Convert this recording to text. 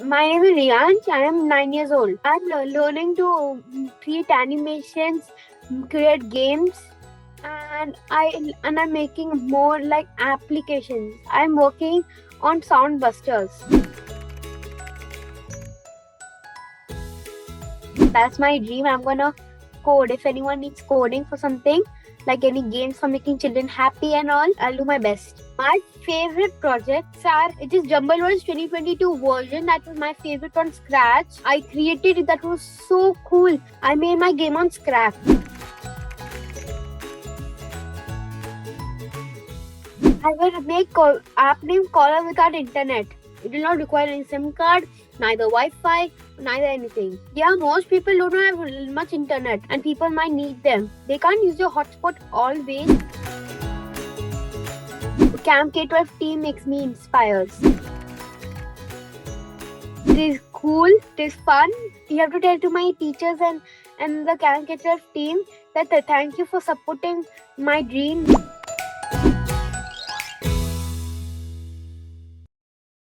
My name is Hriyansh. I am 9 years old. I'm learning to create animations, create games, and I'm making more like applications. I'm working on sound busters. That's my dream. I'm gonna code. If anyone needs coding for something, like any games for making children happy and all, I'll do my best. My favorite projects are, it is Jumble World's 2022 version. That was my favorite on Scratch. I created it. That was so cool. I made my game on Scratch. I will make app name Caller Without Internet. It will not require any SIM card, neither Wi-Fi, neither anything. Yeah, most people don't have much internet and people might need them. They can't use your hotspot always. Camp K12 team makes me inspired. It is cool, it is fun. You have to tell to my teachers and the Camp K12 team that thank you for supporting my dream.